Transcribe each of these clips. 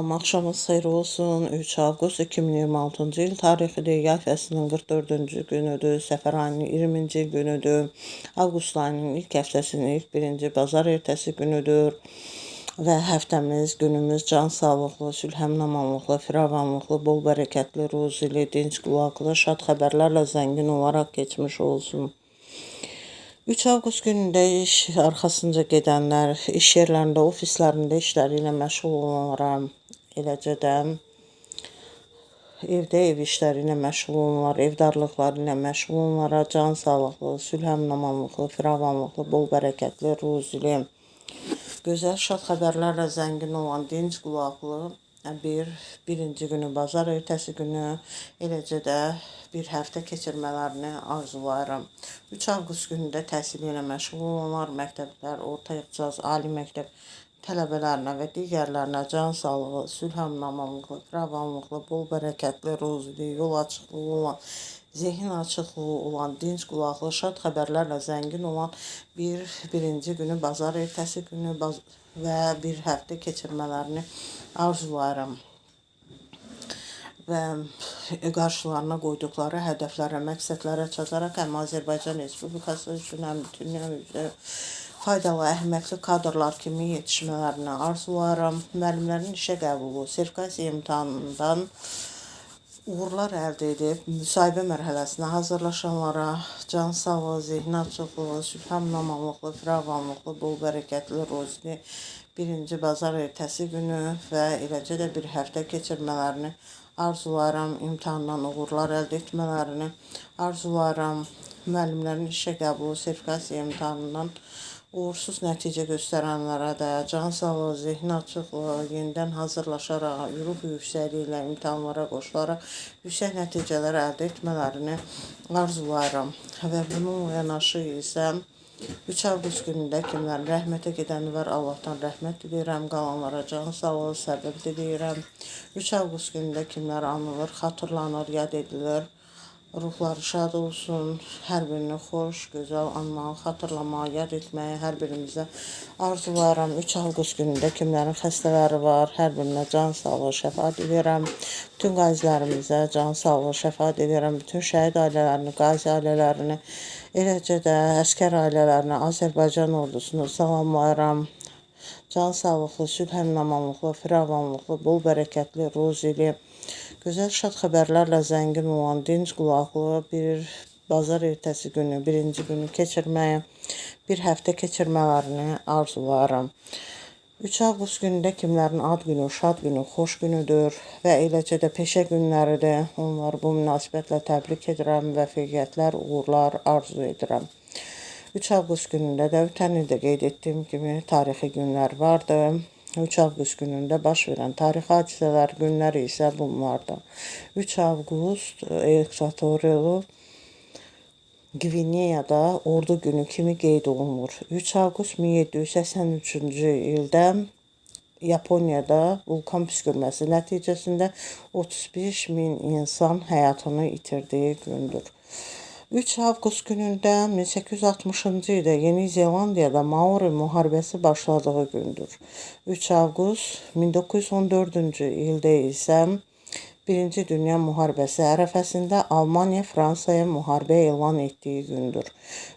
Salam, axşamınız xeyir olsun. 3 avqust 2026-cı il tarixidir. Yay fəslinin 44-cü günüdür. Səfər ayının 20-ci günüdür. Avqust ayının ilk həftəsinin ilk birinci bazar ertəsi günüdür. Və həftəmiz, günümüz can sağlıqlı, sülhəmnamanlıqlı, firavanlıqlı, bol bərəkətli, ruzili, dinc qulaqlı, şad xəbərlərlə zəngin olaraq keçmiş olsun. 3 avqust günündə iş arxasınca gedənlər, iş yerlərində, ofislərində işləri ilə məşğul olanlara, eləcə də evdə ev işləri ilə məşğul olanlar, evdarlıqları ilə məşğul olanlara can sağlıqlı, sülhəmnamanlıqlı, firavanlıqlı, bol bərəkətli, ruzili, gözəl şad xəbərlərlə zəngin olan dinc qulaqlı birinci günü, bazar ertəsi günü, eləcə də bir həftə keçirmələrini arzulayıram. 3 avqust günündə təhsili ilə məşğul olanlar, məktəblər, orta ixtisas, ali məktəb tələbələrinə və digərlərinə can sağlığı, sülhəmnamanlıqlı, firavanlıqlı, bol bərəkətli, ruzili, yol açıqlığı olan, zehin açıqlığı olan, dinc qulaqlı, şad xəbərlərlə zəngin olan birinci günü, bazar ertəsi günü və bir həftə keçirmələrini arzulayıram. Və qarşılarına qoyduqları hədəflərə, məqsədlərə çataraq həm Azərbaycan Respublikası üçün, həm dünya üzrə faydalı, əhəmiyyətli kadrlar kimi yetişmələrini arzulayıram. Müəllimlərin işə qəbulu, sertifikasiya imtahanından uğurlar əldə edib, müsahibə mərhələsinə hazırlaşanlara can sağlığı, zehni açıqlığı, sülhəmnamanlıqlı, firavanlıqlı, bol bərəkətli, ruzili, birinci bazar ertəsi günü və eləcə də bir həftə keçirmələrini arzulayıram. İmtahandan uğurlar əldə etmələrini arzulayıram. Müəllimlərin işə qəbulu, sertifikasiya imtahanından uğursuz nəticə göstərənlərə də can sağlığı, zehni açıqlığı, yenidən hazırlaşaraq, ruh yüksəkliyi ilə imtahanlara qoşularaq yüksək nəticələr əldə etmələrini arzulayıram. Və bununla yanaşı isə 3 avqust günündə kimlərin rəhmətə gedəni var, Allahdan rəhmət diləyirəm, qalanlara can sağlığı, səbir diləyirəm. 3 avqust günündə kimlər anılır, xatırlanır, yad edilir, ruhları şad olsun, hər birini xoş, gözəl anmağı, xatırlamağı, yad etməyi hər birimizə arzulayıram. 3 avqust günündə kimlərin xəstələri var, hər birinə can sağlığı, şəfa diləyirəm. Bütün qazilərimizə can sağlığı, şəfa diləyirəm. Bütün şəhid ailələrini, qazi ailələrini, eləcə də əskər ailələrini, Azərbaycan ordusunu salamlayıram. Can sağlıqlı, sülhəmnamanlıqlı, firavanlıqlı, bol bərəkətli, ruzili, gözəl şad xəbərlərlə zəngin olan dinc qulaqlı bir bazar ertəsi günü, birinci günü keçirməyə, bir həftə keçirmələrini arzulayıram. 3 avqust günündə kimlərin ad günü, şad günü, xoş günüdür və eləcə də peşə günləridir. Onları bu münasibətlə təbrik edirəm, müvəffəqiyyətlər, uğurlar arzu edirəm. 3 avqust günündə də ötən ildə qeyd etdiyim kimi tarixi günlər vardı. 3 avqust günündə baş verən tarixi hadisələr günləri isə bunlardır. 3 avqust Ekvatoriyalı Gvineyada ordu günü kimi qeyd olunur. 3 avqust 1783-cü ildə Yaponiyada vulkan püskürməsi nəticəsində 35.000 insan həyatını itirdiyi gündür. 3 avqust günündə 1860-cı ildə Yeni Zelandiyada Maori müharibəsi başladığı gündür. 3 avqust 1914-cü ildə isə Birinci Dünya müharibəsi ərəfəsində Almaniya Fransaya müharibə elan etdiyi gündür.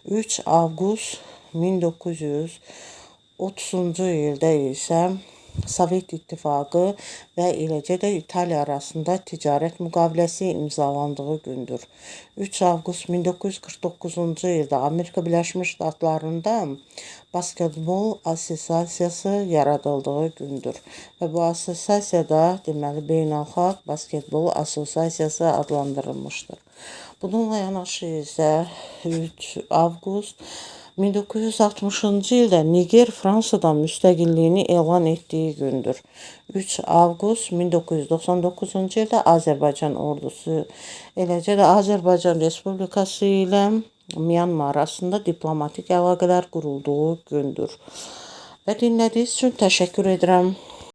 3 avqust 1930-cu ildə isə Sovet İttifaqı və eləcə də İtaliya arasında ticarət müqaviləsi imzalandığı gündür. 3 avqust 1949-cu ildə Amerika Birləşmiş Ştatlarında Basketbol Assosiasiyası yaradıldığı gündür. Və bu assosiasiyada deməli Beynəlxalq Basketbol Assosiasiyası adlandırılmışdır. Bununla yanaşı isə 3 avqust 1960-cı ildə Niger Fransadan müstəqilliyini elan etdiyi gündür. 3 avqust 1999-cu ildə Azərbaycan ordusu, eləcə də Azərbaycan Respublikası ilə Myanma arasında diplomatik əlaqələr qurulduğu gündür. Və dinlədiyiniz üçün təşəkkür edirəm.